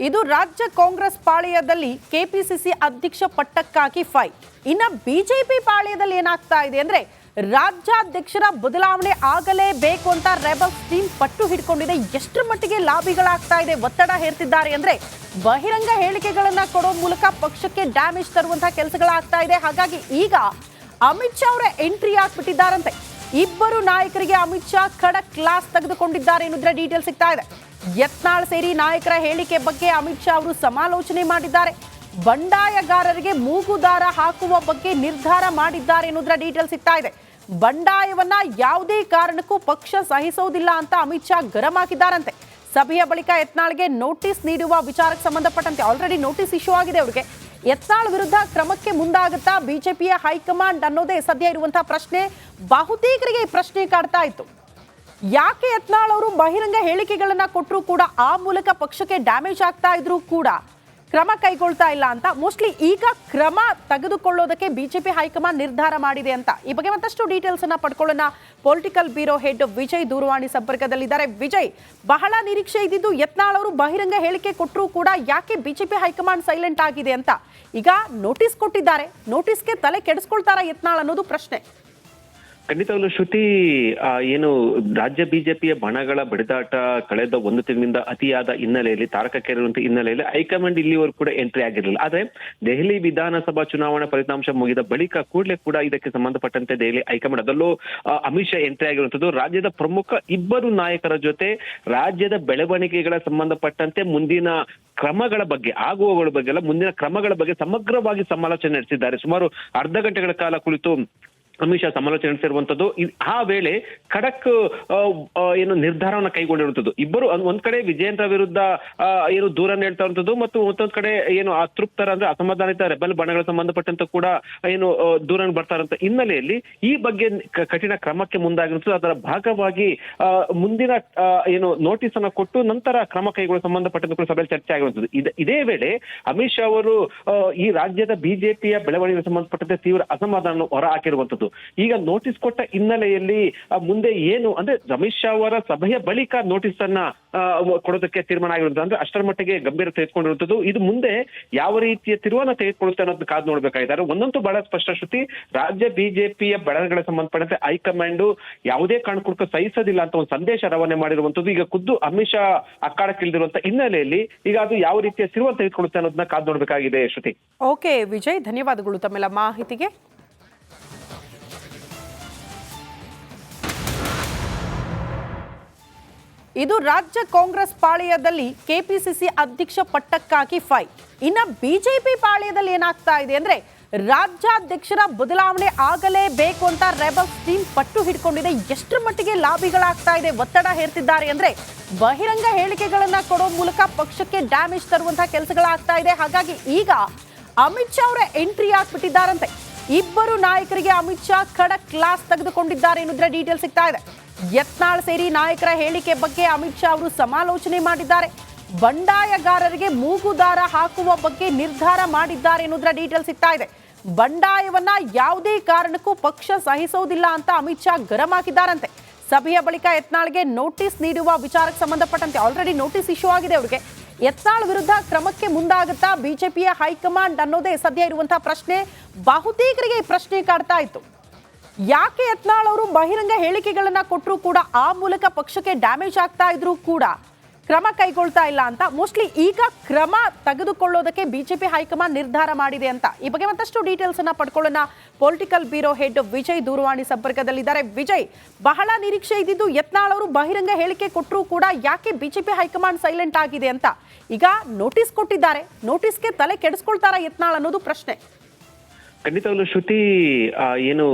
ಇದು ರಾಜ್ಯ ಕಾಂಗ್ರೆಸ್ ಪಾಳ್ಯದಲ್ಲಿ ಕೆಪಿಸಿಸಿ ಅಧ್ಯಕ್ಷ ಪಟ್ಟಕ್ಕಾಗಿ ಫೈಟ್. ಇನ್ನು ಬಿಜೆಪಿ ಪಾಳ್ಯದಲ್ಲಿ ಏನಾಗ್ತಾ ಇದೆ ಅಂದ್ರೆ ರಾಜ್ಯಾಧ್ಯಕ್ಷರ ಬದಲಾವಣೆ ಆಗಲೇಬೇಕು ಅಂತ ರೆಬಲ್ಸ್ ಟೀಮ್ ಪಟ್ಟು ಹಿಡ್ಕೊಂಡಿದೆ. ಎಷ್ಟರ ಮಟ್ಟಿಗೆ ಲಾಬಿಗಳಾಗ್ತಾ ಇದೆ, ಒತ್ತಡ ಹೇರ್ತಿದ್ದಾರೆ ಅಂದ್ರೆ ಬಹಿರಂಗ ಹೇಳಿಕೆಗಳನ್ನ ಕೊಡೋ ಮೂಲಕ ಪಕ್ಷಕ್ಕೆ ಡ್ಯಾಮೇಜ್ ತರುವಂತಹ ಕೆಲಸಗಳಾಗ್ತಾ ಇದೆ. ಹಾಗಾಗಿ ಈಗ ಅಮಿತ್ ಶಾ ಅವರ ಎಂಟ್ರಿ ಆಗ್ಬಿಟ್ಟಿದ್ದಾರಂತೆ. ಇಬ್ಬರು ನಾಯಕರಿಗೆ ಅಮಿತ್ ಶಾ ಖಡಕ್ ಕ್ಲಾಸ್ ತೆಗೆದುಕೊಂಡಿದ್ದಾರೆ ಎನ್ನುವುದರ ಡೀಟೇಲ್ ಸಿಗ್ತಾ ಇದೆ. ಯತ್ನಾಳ್ ಸೇರಿ ನಾಯಕರ ಹೇಳಿಕೆ ಬಗ್ಗೆ ಅಮಿತ್ ಶಾ ಅವರು ಸಮಾಲೋಚನೆ ಮಾಡಿದ್ದಾರೆ. ಬಂಡಾಯಗಾರರಿಗೆ ಮೂಗುದಾರ ಹಾಕುವ ಬಗ್ಗೆ ನಿರ್ಧಾರ ಮಾಡಿದ್ದಾರೆ ಎನ್ನುವುದರ ಡೀಟೇಲ್ ಸಿಗ್ತಾ ಇದೆ. ಬಂಡಾಯವನ್ನ ಯಾವುದೇ ಕಾರಣಕ್ಕೂ ಪಕ್ಷ ಸಹಿಸೋದಿಲ್ಲ ಅಂತ ಅಮಿತ್ ಶಾ ಗರಂ ಹಾಕಿದ್ದಾರಂತೆ. ಸಭೆಯ ಬಳಿಕ ಯತ್ನಾಳ್ಗೆ ನೋಟಿಸ್ ನೀಡುವ ವಿಚಾರಕ್ಕೆ ಸಂಬಂಧಪಟ್ಟಂತೆ ಆಲ್ರೆಡಿ ನೋಟಿಸ್ ಇಶ್ಯೂ ಆಗಿದೆ ಅವರಿಗೆ. ಯತ್ನಾಳ್ ವಿರುದ್ಧ ಕ್ರಮಕ್ಕೆ ಮುಂದಾಗುತ್ತಾ ಬಿಜೆಪಿಯ ಹೈಕಮಾಂಡ್ ಅನ್ನೋದೇ ಸದ್ಯ ಇರುವಂತಹ ಪ್ರಶ್ನೆ. ಬಹುತೇಕರಿಗೆ ಈ ಪ್ರಶ್ನೆ ಕಾಡ್ತಾ ಇತ್ತು. ಯಾಕೆ ಯತ್ನಾಳ್ ಅವರು ಬಹಿರಂಗ ಹೇಳಿಕೆಗಳನ್ನ ಕೊಟ್ಟರು ಕೂಡ ಆ ಮೂಲಕ ಪಕ್ಷಕ್ಕೆ ಡ್ಯಾಮೇಜ್ ಆಗ್ತಾ ಇದ್ರು ಕೂಡ ಕ್ರಮ ಕೈಗೊಳ್ತಾ ಇಲ್ಲ ಅಂತ. ಮೋಸ್ಟ್ಲಿ ಈಗ ಕ್ರಮ ತೆಗೆದುಕೊಳ್ಳೋದಕ್ಕೆ ಬಿಜೆಪಿ ಹೈಕಮಾಂಡ್ ನಿರ್ಧಾರ ಮಾಡಿದೆ ಅಂತ. ಈ ಬಗ್ಗೆ ಮತ್ತಷ್ಟು ಡೀಟೇಲ್ಸ್ ಅನ್ನ ಪಡ್ಕೊಳ್ಳೋಣ. ಪೊಲಿಟಿಕಲ್ ಬ್ಯೂರೋ ಹೆಡ್ ವಿಜಯ್ ದೂರವಾಣಿ ಸಂಪರ್ಕದಲ್ಲಿದ್ದಾರೆ. ವಿಜಯ್, ಬಹಳ ನಿರೀಕ್ಷೆ ಇದ್ದಿದ್ದು ಯತ್ನಾಳ್ ಅವರು ಬಹಿರಂಗ ಹೇಳಿಕೆ ಕೊಟ್ಟರು ಕೂಡ ಯಾಕೆ ಬಿಜೆಪಿ ಹೈಕಮಾಂಡ್ ಸೈಲೆಂಟ್ ಆಗಿದೆ ಅಂತ. ಈಗ ನೋಟಿಸ್ ಕೊಟ್ಟಿದ್ದಾರೆ, ನೋಟಿಸ್ಗೆ ತಲೆ ಕೆಡಿಸ್ಕೊಳ್ತಾರಾ ಯತ್ನಾಳ್ ಅನ್ನೋದು ಪ್ರಶ್ನೆ. ಖಂಡಿತವಾಗ್ಲೂ ಶ್ರುತಿ, ಏನು ರಾಜ್ಯ ಬಿಜೆಪಿಯ ಬಣಗಳ ಬಡಿದಾಟ ಕಳೆದ ಒಂದು ತಿಂಗಳಿಂದ ಅತಿಯಾದ ಹಿನ್ನೆಲೆಯಲ್ಲಿ, ತಾರಕಕ್ಕೇರುವಂತ ಹಿನ್ನೆಲೆಯಲ್ಲಿ ಹೈಕಮಾಂಡ್ ಇಲ್ಲಿವರೆಗೂ ಕೂಡ ಎಂಟ್ರಿ ಆಗಿರಲಿಲ್ಲ. ಆದ್ರೆ ದೆಹಲಿ ವಿಧಾನಸಭಾ ಚುನಾವಣಾ ಫಲಿತಾಂಶ ಮುಗಿದ ಬಳಿಕ ಕೂಡಲೇ ಕೂಡ ಇದಕ್ಕೆ ಸಂಬಂಧಪಟ್ಟಂತೆ ದೆಹಲಿ ಹೈಕಮಾಂಡ್, ಅದರಲ್ಲೂ ಅಮಿತ್ ಶಾ ಎಂಟ್ರಿ ಆಗಿರುವಂತದ್ದು. ರಾಜ್ಯದ ಪ್ರಮುಖ ಇಬ್ಬರು ನಾಯಕರ ಜೊತೆ ರಾಜ್ಯದ ಬೆಳವಣಿಗೆಗಳ ಸಂಬಂಧಪಟ್ಟಂತೆ ಮುಂದಿನ ಕ್ರಮಗಳ ಬಗ್ಗೆ, ಆಗುವಗಳ ಬಗ್ಗೆ ಅಲ್ಲ, ಮುಂದಿನ ಕ್ರಮಗಳ ಬಗ್ಗೆ ಸಮಗ್ರವಾಗಿ ಸಮಾಲೋಚನೆ ನಡೆಸಿದ್ದಾರೆ. ಸುಮಾರು ಅರ್ಧ ಗಂಟೆಗಳ ಕಾಲ ಕುಳಿತು ಅಮಿತ್ ಶಾ ಸಮಾಲೋಚನೆ ನಡೆಸಿರುವಂತದ್ದು. ಆ ವೇಳೆ ಖಡಕ್ ಏನು ನಿರ್ಧಾರವನ್ನ ಕೈಗೊಂಡಿರುವಂತದ್ದು. ಇಬ್ಬರು ಒಂದ್ ಕಡೆ ವಿಜಯೇಂದ್ರ ವಿರುದ್ಧ ಏನು ದೂರನ್ನ ಹೇಳ್ತಾ ಇರುವಂತದ್ದು, ಮತ್ತು ಮತ್ತೊಂದ್ ಕಡೆ ಏನು ಅತೃಪ್ತರ ಅಂದ್ರೆ ಅಸಮಾಧಾನಿತ ರೆಬಲ್ ಬಣಗಳ ಸಂಬಂಧಪಟ್ಟಂತ ಕೂಡ ಏನು ದೂರನ್ನು ಬರ್ತಾ ಇರುವಂತ ಹಿನ್ನೆಲೆಯಲ್ಲಿ ಈ ಬಗ್ಗೆ ಕಠಿಣ ಕ್ರಮಕ್ಕೆ ಮುಂದಾಗಿರುವಂತದ್ದು. ಅದರ ಭಾಗವಾಗಿ ಮುಂದಿನ ಏನು ನೋಟಿಸ್ ಅನ್ನ ಕೊಟ್ಟು ನಂತರ ಕ್ರಮ ಕೈಗೊಳ್ಳಲು ಸಂಬಂಧಪಟ್ಟಂತ ಕೂಡ ಸಭೆಯಲ್ಲಿ ಚರ್ಚೆ ಆಗಿರುವಂತದ್ದು. ಇದೇ ವೇಳೆ ಅಮಿತ್ ಶಾ ಅವರು ಈ ರಾಜ್ಯದ ಬಿಜೆಪಿಯ ಬೆಳವಣಿಗೆಗೆ ಸಂಬಂಧಪಟ್ಟಂತೆ ತೀವ್ರ ಅಸಮಾಧಾನ ಹೊರ ಹಾಕಿರುವಂತದ್ದು. ಈಗ ನೋಟಿಸ್ ಕೊಟ್ಟ ಹಿನ್ನೆಲೆಯಲ್ಲಿ ಮುಂದೆ ಏನು ಅಂದ್ರೆ ಅಮಿತ್ ಶಾ ಅವರ ಸಭೆಯ ಬಳಿಕ ನೋಟಿಸ್ ಅನ್ನ ಕೊಡೋದಕ್ಕೆ ತೀರ್ಮಾನ ಆಗಿರುವಂತ, ಅಂದ್ರೆ ಅಷ್ಟರ ಮಟ್ಟಿಗೆ ಗಂಭೀರ ತೆಗೆದುಕೊಂಡಿರುವಂತದ್ದು. ಇದು ಮುಂದೆ ಯಾವ ರೀತಿಯ ತಿರುವನ್ನ ತೆಗೆದುಕೊಳ್ಳುತ್ತೆ ಅನ್ನೋದು ಕಾದು ನೋಡ್ಬೇಕಾಗಿದ್ದಾರೆ. ಒಂದಂತೂ ಬಹಳ ಸ್ಪಷ್ಟ ಶ್ರುತಿ, ರಾಜ್ಯ ಬಿಜೆಪಿಯ ಬೆಳವಣಿಗೆಗಳ ಸಂಬಂಧಪಟ್ಟಂತೆ ಹೈಕಮಾಂಡ್ ಯಾವುದೇ ಕಾರಣಕ್ಕೂ ಸಹಿಸೋದಿಲ್ಲ ಅಂತ ಒಂದು ಸಂದೇಶ ರವಾನೆ ಮಾಡಿರುವಂತದ್ದು. ಈಗ ಖುದ್ದು ಅಮಿತ್ ಶಾ ಅಕ್ಕಾಡಕ್ಕಿಳಿದಿರುವಂತ ಹಿನ್ನೆಲೆಯಲ್ಲಿ ಈಗ ಅದು ಯಾವ ರೀತಿಯ ತಿರುವನ್ನ ತೆಗೆದುಕೊಳ್ಳುತ್ತೆ ಅನ್ನೋದನ್ನ ಕಾದು ನೋಡ್ಬೇಕಾಗಿದೆ ಶ್ರುತಿ. ಓಕೆ ವಿಜಯ್, ಧನ್ಯವಾದಗಳು ತಮ್ಮೆಲ್ಲ ಮಾಹಿತಿಗೆ. ಇದು ರಾಜ್ಯ ಕಾಂಗ್ರೆಸ್ ಪಾಳ್ಯದಲ್ಲಿ ಕೆಪಿಸಿಸಿ ಅಧ್ಯಕ್ಷ ಪಟ್ಟಕ್ಕಾಗಿ ಫೈಟ್. ಇನ್ನು ಬಿಜೆಪಿ ಪಾಳ್ಯದಲ್ಲಿ ಏನಾಗ್ತಾ ಇದೆ ಅಂದ್ರೆ ರಾಜ್ಯಾಧ್ಯಕ್ಷರ ಬದಲಾವಣೆ ಆಗಲೇಬೇಕು ಅಂತ ರೆಬಲ್ಸ್ ಟೀಮ್ ಪಟ್ಟು ಹಿಡ್ಕೊಂಡಿದೆ. ಎಷ್ಟರ ಮಟ್ಟಿಗೆ ಲಾಬಿಗಳಾಗ್ತಾ ಇದೆ, ಒತ್ತಡ ಹೇರ್ತಿದ್ದಾರೆ ಅಂದ್ರೆ ಬಹಿರಂಗ ಹೇಳಿಕೆಗಳನ್ನ ಕೊಡೋ ಮೂಲಕ ಪಕ್ಷಕ್ಕೆ ಡ್ಯಾಮೇಜ್ ತರುವಂತಹ ಕೆಲಸಗಳಾಗ್ತಾ ಇದೆ. ಹಾಗಾಗಿ ಈಗ ಅಮಿತ್ ಶಾ ಅವರ ಎಂಟ್ರಿ ಆಗ್ಬಿಟ್ಟಿದ್ದಾರಂತೆ. ಇಬ್ಬರು ನಾಯಕರಿಗೆ ಅಮಿತ್ ಶಾ ಖಡಕ್ ಕ್ಲಾಸ್ ತೆಗೆದುಕೊಂಡಿದ್ದಾರೆ ಎನ್ನುವುದರ ಡೀಟೇಲ್ ಸಿಗ್ತಾ ಇದೆ. ಯತ್ನಾಳ್ ಸೇರಿ ನಾಯಕರ ಹೇಳಿಕೆ ಬಗ್ಗೆ ಅಮಿತ್ ಶಾ ಅವರು ಸಮಾಲೋಚನೆ ಮಾಡಿದ್ದಾರೆ. ಬಂಡಾಯಗಾರರಿಗೆ ಮೂಗುದಾರ ಹಾಕುವ ಬಗ್ಗೆ ನಿರ್ಧಾರ ಮಾಡಿದ್ದಾರೆ ಎನ್ನುವುದರ ಡೀಟೇಲ್ ಸಿಗ್ತಾ ಇದೆ. ಬಂಡಾಯವನ್ನ ಯಾವುದೇ ಕಾರಣಕ್ಕೂ ಪಕ್ಷ ಸಹಿಸೋದಿಲ್ಲ ಅಂತ ಅಮಿತ್ ಶಾ ಗರಂ ಹಾಕಿದ್ದಾರಂತೆ. ಸಭೆಯ ಬಳಿಕ ಯತ್ನಾಳ್ಗೆ ನೋಟಿಸ್ ನೀಡುವ ವಿಚಾರಕ್ಕೆ ಸಂಬಂಧಪಟ್ಟಂತೆ ಆಲ್ರೆಡಿ ನೋಟಿಸ್ ಇಶ್ಯೂ ಆಗಿದೆ ಅವರಿಗೆ. ಯತ್ನಾಳ್ ವಿರುದ್ಧ ಕ್ರಮಕ್ಕೆ ಮುಂದಾಗುತ್ತಾ ಬಿಜೆಪಿಯ ಹೈಕಮಾಂಡ್ ಅನ್ನೋದೇ ಸದ್ಯ ಇರುವಂತಹ ಪ್ರಶ್ನೆ. ಬಹುತೇಕರಿಗೆ ಈ ಪ್ರಶ್ನೆ ಕಾಡ್ತಾ ಇತ್ತು. ಯಾಕೆ ಯತ್ನಾಳ್ ಅವರು ಬಹಿರಂಗ ಹೇಳಿಕೆಗಳನ್ನ ಕೊಟ್ಟರು ಕೂಡ ಆ ಮೂಲಕ ಪಕ್ಷಕ್ಕೆ ಡ್ಯಾಮೇಜ್ ಆಗ್ತಾ ಇದ್ರು ಕೂಡ ಕ್ರಮ ಕೈಗೊಳ್ತಾ ಇಲ್ಲ ಅಂತ. ಮೋಸ್ಟ್ಲಿ ಈಗ ಕ್ರಮ ತೆಗೆದುಕೊಳ್ಳೋದಕ್ಕೆ ಬಿಜೆಪಿ ಹೈಕಮಾಂಡ್ ನಿರ್ಧಾರ ಮಾಡಿದೆ ಅಂತ. ಈ ಬಗ್ಗೆ ಮತ್ತಷ್ಟು ಡೀಟೇಲ್ಸ್ ಅನ್ನ ಪಡ್ಕೊಳ್ಳೋಣ. ಪೊಲಿಟಿಕಲ್ ಬ್ಯೂರೋ ಹೆಡ್ ವಿಜಯ್ ದೂರವಾಣಿ ಸಂಪರ್ಕದಲ್ಲಿದ್ದಾರೆ. ವಿಜಯ್, ಬಹಳ ನಿರೀಕ್ಷೆ ಇದ್ದಿದ್ದು ಯತ್ನಾಳ್ ಅವರು ಬಹಿರಂಗ ಹೇಳಿಕೆ ಕೊಟ್ಟರು ಕೂಡ ಯಾಕೆ ಬಿಜೆಪಿ ಹೈಕಮಾಂಡ್ ಸೈಲೆಂಟ್ ಆಗಿದೆ ಅಂತ. ಈಗ ನೋಟಿಸ್ ಕೊಟ್ಟಿದ್ದಾರೆ, ನೋಟಿಸ್ಗೆ ತಲೆ ಕೆಡಿಸ್ಕೊಳ್ತಾರಾ ಯತ್ನಾಳ್ ಅನ್ನೋದು ಪ್ರಶ್ನೆ. ಖಂಡಿತವಾಗ್ಲೂ ಶ್ರುತಿ, ಏನು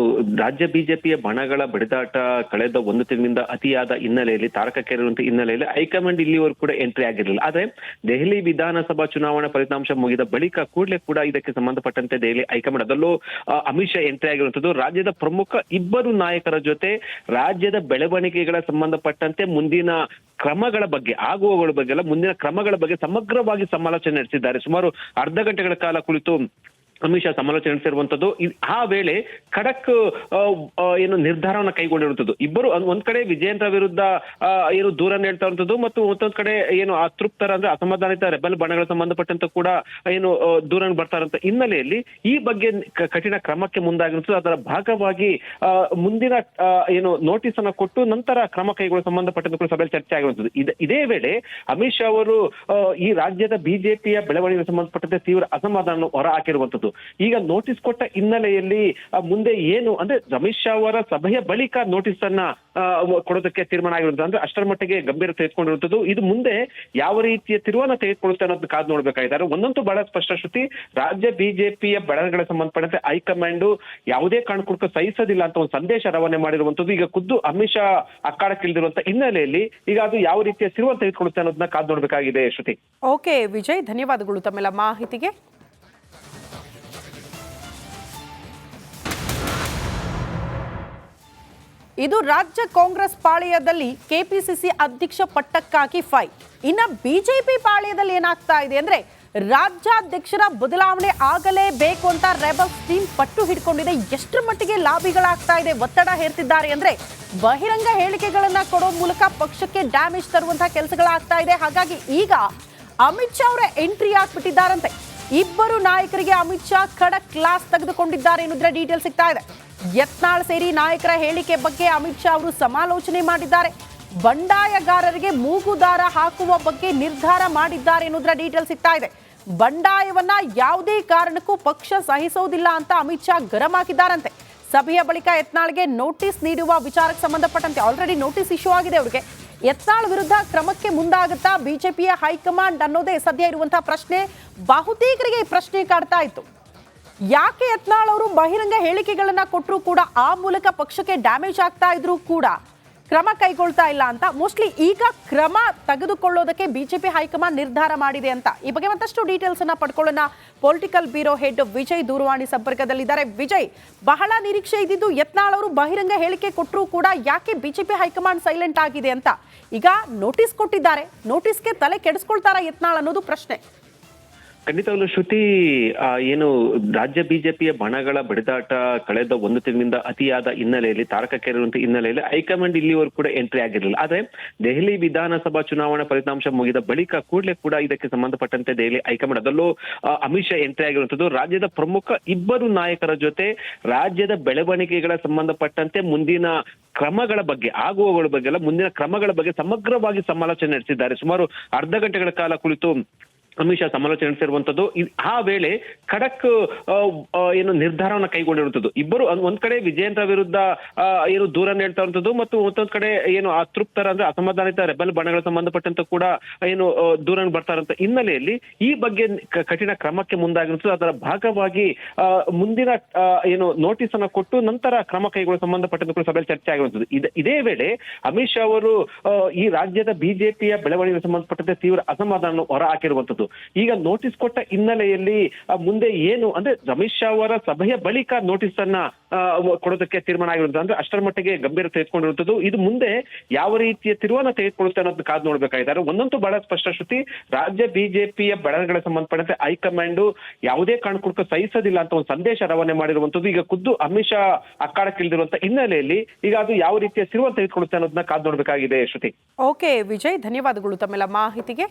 ರಾಜ್ಯ ಬಿಜೆಪಿಯ ಬಣಗಳ ಬಡಿದಾಟ ಕಳೆದ ಒಂದು ತಿಂಗಳಿಂದ ಅತಿಯಾದ ಹಿನ್ನೆಲೆಯಲ್ಲಿ, ತಾರಕಕ್ಕೇರುವಂತ ಹಿನ್ನೆಲೆಯಲ್ಲಿ ಹೈಕಮಾಂಡ್ ಇಲ್ಲಿವರೆಗೂ ಕೂಡ ಎಂಟ್ರಿ ಆಗಿರಲಿಲ್ಲ. ಆದ್ರೆ ದೆಹಲಿ ವಿಧಾನಸಭಾ ಚುನಾವಣಾ ಫಲಿತಾಂಶ ಮುಗಿದ ಬಳಿಕ ಕೂಡಲೇ ಕೂಡ ಇದಕ್ಕೆ ಸಂಬಂಧಪಟ್ಟಂತೆ ದೆಹಲಿ ಹೈಕಮಾಂಡ್, ಅದರಲ್ಲೂ ಅಮಿತ್ ಶಾ ಎಂಟ್ರಿ ಆಗಿರುವಂತದ್ದು. ರಾಜ್ಯದ ಪ್ರಮುಖ ಇಬ್ಬರು ನಾಯಕರ ಜೊತೆ ರಾಜ್ಯದ ಬೆಳವಣಿಗೆಗಳ ಸಂಬಂಧಪಟ್ಟಂತೆ ಮುಂದಿನ ಕ್ರಮಗಳ ಬಗ್ಗೆ, ಆಗುವಗಳ ಬಗ್ಗೆ ಅಲ್ಲ, ಮುಂದಿನ ಕ್ರಮಗಳ ಬಗ್ಗೆ ಸಮಗ್ರವಾಗಿ ಸಮಾಲೋಚನೆ ನಡೆಸಿದ್ದಾರೆ. ಸುಮಾರು ಅರ್ಧ ಗಂಟೆಗಳ ಕಾಲ ಕುಳಿತು ಅಮಿತ್ ಶಾ ಸಮಾಲೋಚನೆ ನಡೆಸಿರುವಂತದ್ದು. ಆ ವೇಳೆ ಖಡಕ್ ಏನು ನಿರ್ಧಾರವನ್ನ ಕೈಗೊಂಡಿರುವಂತದ್ದು. ಇಬ್ಬರು ಒಂದ್ ಕಡೆ ವಿಜಯೇಂದ್ರ ವಿರುದ್ಧ ಏನು ದೂರನ್ನ ಹೇಳ್ತಾ ಇರುವಂತದ್ದು ಮತ್ತು ಮತ್ತೊಂದ್ ಕಡೆ ಏನು ಅತೃಪ್ತರ ಅಂದ್ರೆ ಅಸಮಾಧಾನಿತ ರೆಬಲ್ ಬಣಗಳ ಸಂಬಂಧಪಟ್ಟಂತ ಕೂಡ ಏನು ದೂರನ್ನು ಬರ್ತಾ ಇರುವಂತ ಹಿನ್ನೆಲೆಯಲ್ಲಿ ಈ ಬಗ್ಗೆ ಕಠಿಣ ಕ್ರಮಕ್ಕೆ ಮುಂದಾಗಿರುತ್ತದೆ. ಅದರ ಭಾಗವಾಗಿ ಮುಂದಿನ ಏನು ನೋಟಿಸ್ ಅನ್ನ ಕೊಟ್ಟು ನಂತರ ಕ್ರಮ ಕೈಗೊಳ್ಳಲು ಸಂಬಂಧಪಟ್ಟಂತ ಕೂಡ ಸಭೆಯಲ್ಲಿ ಚರ್ಚೆ ಆಗಿರುವಂತದ್ದು. ಇದೇ ವೇಳೆ ಅಮಿತ್ ಶಾ ಅವರು ಈ ರಾಜ್ಯದ ಬಿಜೆಪಿಯ ಬೆಳವಣಿಗೆಗೆ ಸಂಬಂಧಪಟ್ಟಂತೆ ತೀವ್ರ ಅಸಮಾಧಾನ ಹೊರ ಹಾಕಿರುವಂತದ್ದು. ಈಗ ನೋಟಿಸ್ ಕೊಟ್ಟ ಹಿನ್ನೆಲೆಯಲ್ಲಿ ಮುಂದೆ ಏನು ಅಂದ್ರೆ ಅಮಿತ್ ಶಾ ಅವರ ಸಭೆಯ ಬಳಿಕ ನೋಟಿಸ್ ಅನ್ನ ಕೊಡೋದಕ್ಕೆ ತೀರ್ಮಾನ ಆಗಿರುತ್ತದೆ. ಅಂದ್ರೆ ಅಷ್ಟರ ಮಟ್ಟಿಗೆ ಗಂಭೀರ ತೆಗೆದುಕೊಂಡಿರುವಂತದ್ದು. ಇದು ಮುಂದೆ ಯಾವ ರೀತಿಯ ತಿರುವನ್ನ ತೆಗೆದುಕೊಳ್ಳುತ್ತೆ ಅನ್ನೋದು ಕಾದು ನೋಡ್ಬೇಕಾಗಿದ್ದಾರೆ. ಒಂದಂತೂ ಬಹಳ ಸ್ಪಷ್ಟ ಶ್ರುತಿ, ರಾಜ್ಯ ಬಿಜೆಪಿಯ ಬೆಳವಣಿಗೆಗೆ ಸಂಬಂಧಪಟ್ಟಂತೆ ಹೈಕಮಾಂಡ್ ಯಾವುದೇ ಕಾರಣಕ್ಕೂ ಸಹಿಸೋದಿಲ್ಲ ಅಂತ ಒಂದು ಸಂದೇಶ ರವಾನೆ ಮಾಡಿರುವಂತದ್ದು. ಈಗ ಖುದ್ದು ಅಮಿತ್ ಶಾ ಅಕ್ಕಾಡಕ್ಕಿಳಿದಿರುವಂತ ಹಿನ್ನೆಲೆಯಲ್ಲಿ ಈಗ ಅದು ಯಾವ ರೀತಿಯ ತಿರುವನ್ನ ತೆಗೆದುಕೊಳ್ಳುತ್ತೆ ಅನ್ನೋದನ್ನ ಕಾದು ನೋಡ್ಬೇಕಾಗಿದೆ ಶ್ರುತಿ. ಓಕೆ ವಿಜಯ್, ಧನ್ಯವಾದಗಳು ತಮ್ಮೆಲ್ಲ ಮಾಹಿತಿಗೆ. ಇದು ರಾಜ್ಯ ಕಾಂಗ್ರೆಸ್ ಪಾಳೆಯದಲ್ಲಿ ಕೆಪಿಸಿಸಿ ಅಧ್ಯಕ್ಷ ಪಟ್ಟಕ್ಕಾಗಿ ಫೈಟ್. ಇನ್ನ ಬಿಜೆಪಿ ಪಾಳೆಯದಲ್ಲಿ ಏನಾಗ್ತಾ ಇದೆ ಅಂದ್ರೆ ರಾಜ್ಯಾಧ್ಯಕ್ಷರ ಬದಲಾವಣೆ ಆಗಲೇಬೇಕು ಅಂತ ರೆಬಲ್ಸ್ ಟೀಮ್ ಪಟ್ಟು ಹಿಡ್ಕೊಂಡಿದೆ. ಎಷ್ಟರ ಮಟ್ಟಿಗೆ ಲಾಬಿಗಳಾಗ್ತಾ ಇದೆ, ಒತ್ತಡ ಹೇರ್ತಿದ್ದಾರೆ ಅಂದ್ರೆ ಬಹಿರಂಗ ಹೇಳಿಕೆಗಳನ್ನ ಕೊಡೋ ಮೂಲಕ ಪಕ್ಷಕ್ಕೆ ಡ್ಯಾಮೇಜ್ ತರುವಂತಹ ಕೆಲಸಗಳಾಗ್ತಾ ಇದೆ. ಹಾಗಾಗಿ ಈಗ ಅಮಿತ್ ಶಾ ಅವರ ಎಂಟ್ರಿ ಆಗ್ಬಿಟ್ಟಿದ್ದಾರಂತೆ. ಇಬ್ಬರು ನಾಯಕರಿಗೆ ಅಮಿತ್ ಶಾ ಖಡಕ್ ಕ್ಲಾಸ್ ತೆಗೆದುಕೊಂಡಿದ್ದಾರೆ ಎನ್ನುವುದರ ಡೀಟೇಲ್ ಸಿಗ್ತಾ ಇದೆ. ಯತ್ನಾಳ್ ಸೇರಿ ನಾಯಕರ ಹೇಳಿಕೆ ಬಗ್ಗೆ ಅಮಿತ್ ಶಾ ಅವರು ಸಮಾಲೋಚನೆ ಮಾಡಿದ್ದಾರೆ. ಬಂಡಾಯಗಾರರಿಗೆ ಮೂಗುದಾರ ಹಾಕುವ ಬಗ್ಗೆ ನಿರ್ಧಾರ ಮಾಡಿದ್ದಾರೆ ಎನ್ನುವುದರ ಡೀಟೇಲ್ ಸಿಗ್ತಾ ಇದೆ. ಬಂಡಾಯವನ್ನ ಯಾವುದೇ ಕಾರಣಕ್ಕೂ ಪಕ್ಷ ಸಹಿಸೋದಿಲ್ಲ ಅಂತ ಅಮಿತ್ ಶಾ ಗರಂ ಹಾಕಿದ್ದಾರಂತೆ. ಸಭೆಯ ಬಳಿಕ ಯತ್ನಾಳ್ಗೆ ನೋಟಿಸ್ ನೀಡುವ ವಿಚಾರಕ್ಕೆ ಸಂಬಂಧಪಟ್ಟಂತೆ ಆಲ್ರೆಡಿ ನೋಟಿಸ್ ಇಶ್ಯೂ ಆಗಿದೆ ಅವರಿಗೆ. ಯತ್ನಾಳ್ ವಿರುದ್ಧ ಕ್ರಮಕ್ಕೆ ಮುಂದಾಗುತ್ತಾ ಬಿಜೆಪಿಯ ಹೈಕಮಾಂಡ್ ಅನ್ನೋದೇ ಸದ್ಯ ಇರುವಂತಹ ಪ್ರಶ್ನೆ. ಬಹುತೇಕರಿಗೆ ಈ ಪ್ರಶ್ನೆ ಕಾಡ್ತಾ ಇತ್ತು. ಯಾಕೆ ಯತ್ನಾಳ್ ಅವರು ಬಹಿರಂಗ ಹೇಳಿಕೆಗಳನ್ನ ಕೊಟ್ಟರು ಕೂಡ ಆ ಮೂಲಕ ಪಕ್ಷಕ್ಕೆ ಡ್ಯಾಮೇಜ್ ಆಗ್ತಾ ಇದ್ರು ಕೂಡ ಕ್ರಮ ಕೈಗೊಳ್ತಾ ಇಲ್ಲ ಅಂತ. ಮೋಸ್ಟ್ಲಿ ಈಗ ಕ್ರಮ ತೆಗೆದುಕೊಳ್ಳೋದಕ್ಕೆ ಬಿಜೆಪಿ ಹೈಕಮಾಂಡ್ ನಿರ್ಧಾರ ಮಾಡಿದೆ ಅಂತ. ಈ ಬಗ್ಗೆ ಮತ್ತಷ್ಟು ಡೀಟೇಲ್ಸ್ ಅನ್ನ ಪಡ್ಕೊಳ್ಳೋಣ. ಪೊಲಿಟಿಕಲ್ ಬ್ಯೂರೋ ಹೆಡ್ ವಿಜಯ್ ದೂರವಾಣಿ ಸಂಪರ್ಕದಲ್ಲಿದ್ದಾರೆ. ವಿಜಯ್, ಬಹಳ ನಿರೀಕ್ಷೆ ಇದ್ದಿದ್ದು ಯತ್ನಾಳ್ ಅವರು ಬಹಿರಂಗ ಹೇಳಿಕೆ ಕೊಟ್ಟರು ಕೂಡ ಯಾಕೆ ಬಿಜೆಪಿ ಹೈಕಮಾಂಡ್ ಸೈಲೆಂಟ್ ಆಗಿದೆ ಅಂತ. ಈಗ ನೋಟಿಸ್ ಕೊಟ್ಟಿದ್ದಾರೆ, ನೋಟಿಸ್ಗೆ ತಲೆ ಕೆಡಿಸ್ಕೊಳ್ತಾರಾ ಯತ್ನಾಳ್ ಅನ್ನೋದು ಪ್ರಶ್ನೆ. ಖಂಡಿತವಾಗ್ಲೂ ಶ್ರುತಿ, ಏನು ರಾಜ್ಯ ಬಿಜೆಪಿಯ ಬಣಗಳ ಬಡಿದಾಟ ಕಳೆದ ಒಂದು ತಿಂಗಳಿಂದ ಅತಿಯಾದ ಹಿನ್ನೆಲೆಯಲ್ಲಿ ತಾರಕಕ್ಕೇರುವಂತ ಹಿನ್ನೆಲೆಯಲ್ಲಿ ಹೈಕಮಾಂಡ್ ಇಲ್ಲಿವರೆಗೂ ಕೂಡ ಎಂಟ್ರಿ ಆಗಿರಲಿಲ್ಲ. ಆದ್ರೆ ದೆಹಲಿ ವಿಧಾನಸಭಾ ಚುನಾವಣಾ ಫಲಿತಾಂಶ ಮುಗಿದ ಬಳಿಕ ಕೂಡಲೇ ಕೂಡ ಇದಕ್ಕೆ ಸಂಬಂಧಪಟ್ಟಂತೆ ದೆಹಲಿ ಹೈಕಮಾಂಡ್, ಅದರಲ್ಲೂ ಅಮಿತ್ ಶಾ ಎಂಟ್ರಿ ಆಗಿರುವಂತದ್ದು. ರಾಜ್ಯದ ಪ್ರಮುಖ ಇಬ್ಬರು ನಾಯಕರ ಜೊತೆ ರಾಜ್ಯದ ಬೆಳವಣಿಗೆಗಳ ಸಂಬಂಧಪಟ್ಟಂತೆ ಮುಂದಿನ ಕ್ರಮಗಳ ಬಗ್ಗೆ, ಆಗುವಗಳ ಬಗ್ಗೆ ಅಲ್ಲ, ಮುಂದಿನ ಕ್ರಮಗಳ ಬಗ್ಗೆ ಸಮಗ್ರವಾಗಿ ಸಮಾಲೋಚನೆ ನಡೆಸಿದ್ದಾರೆ. ಸುಮಾರು ಅರ್ಧ ಗಂಟೆಗಳ ಕಾಲ ಕುಳಿತು ಅಮಿತ್ ಶಾ ಸಮಾಲೋಚನೆ ನಡೆಸಿರುವಂತದ್ದು. ಆ ವೇಳೆ ಖಡಕ್ ಏನು ನಿರ್ಧಾರವನ್ನ ಕೈಗೊಂಡಿರುವಂತದ್ದು. ಇಬ್ಬರು ಒಂದ್ ಕಡೆ ವಿಜಯೇಂದ್ರ ವಿರುದ್ಧ ಏನು ದೂರನ್ನ ಹೇಳ್ತಾ ಇರುವಂತದ್ದು ಮತ್ತು ಮತ್ತೊಂದ್ ಕಡೆ ಏನು ಅತೃಪ್ತರ ಅಂದ್ರೆ ಅಸಮಾಧಾನಿತ ರೆಬಲ್ ಬಣಗಳ ಸಂಬಂಧಪಟ್ಟಂತ ಕೂಡ ಏನು ದೂರನ್ನು ಬರ್ತಾ ಇರುವಂತ ಹಿನ್ನೆಲೆಯಲ್ಲಿ ಈ ಬಗ್ಗೆ ಕಠಿಣ ಕ್ರಮಕ್ಕೆ ಮುಂದಾಗಿರುತ್ತದೆ. ಅದರ ಭಾಗವಾಗಿ ಮುಂದಿನ ಏನು ನೋಟಿಸ್ ಅನ್ನ ಕೊಟ್ಟು ನಂತರ ಕ್ರಮ ಕೈಗೊಳ್ಳಲು ಸಂಬಂಧಪಟ್ಟಂತ ಕೂಡ ಸಭೆಯಲ್ಲಿ ಚರ್ಚೆ ಆಗಿರುವಂತದ್ದು. ಇದೇ ವೇಳೆ ಅಮಿತ್ ಶಾ ಅವರು ಈ ರಾಜ್ಯದ ಬಿಜೆಪಿಯ ಬೆಳವಣಿಗೆಗೆ ಸಂಬಂಧಪಟ್ಟಂತೆ ತೀವ್ರ ಅಸಮಾಧಾನ ಹೊರ ಹಾಕಿರುವಂತದ್ದು. ಈಗ ನೋಟಿಸ್ ಕೊಟ್ಟ ಹಿನ್ನೆಲೆಯಲ್ಲಿ ಮುಂದೆ ಏನು ಅಂದ್ರೆ ಅಮಿತ್ ಶಾ ಅವರ ಸಭೆಯ ಬಳಿಕ ನೋಟಿಸ್ ಅನ್ನ ಕೊಡೋದಕ್ಕೆ ತೀರ್ಮಾನ ಆಗಿರುತ್ತದೆ. ಅಂದ್ರೆ ಅಷ್ಟರ ಮಟ್ಟಿಗೆ ಗಂಭೀರ ತೆಗೆದುಕೊಂಡಿರುವಂತದ್ದು. ಇದು ಮುಂದೆ ಯಾವ ರೀತಿಯ ತಿರುವನ್ನ ತೆಗೆದುಕೊಳ್ಳುತ್ತೆ ಅನ್ನೋದು ಕಾದು ನೋಡ್ಬೇಕಾಗಿದ್ದಾರೆ. ಒಂದಂತೂ ಬಹಳ ಸ್ಪಷ್ಟ ಶ್ರುತಿ, ರಾಜ್ಯ ಬಿಜೆಪಿಯ ಬೆಳವಣಿಗೆಗೆ ಸಂಬಂಧಪಟ್ಟಂತೆ ಹೈಕಮಾಂಡ್ ಯಾವುದೇ ಕಾರಣಕ್ಕೂ ಸಹಿಸೋದಿಲ್ಲ ಅಂತ ಒಂದು ಸಂದೇಶ ರವಾನೆ ಮಾಡಿರುವಂತದ್ದು. ಈಗ ಖುದ್ದು ಅಮಿತ್ ಶಾ ಅಕ್ಕಾಡಕ್ಕಿಳಿದಿರುವಂತ ಹಿನ್ನೆಲೆಯಲ್ಲಿ ಈಗ ಅದು ಯಾವ ರೀತಿಯ ತಿರುವನ್ನ ತೆಗೆದುಕೊಳ್ಳುತ್ತೆ ಅನ್ನೋದನ್ನ ಕಾದು ನೋಡ್ಬೇಕಾಗಿದೆ ಶ್ರುತಿ. ಓಕೆ ವಿಜಯ್, ಧನ್ಯವಾದಗಳು ತಮ್ಮೆಲ್ಲ ಮಾಹಿತಿಗೆ.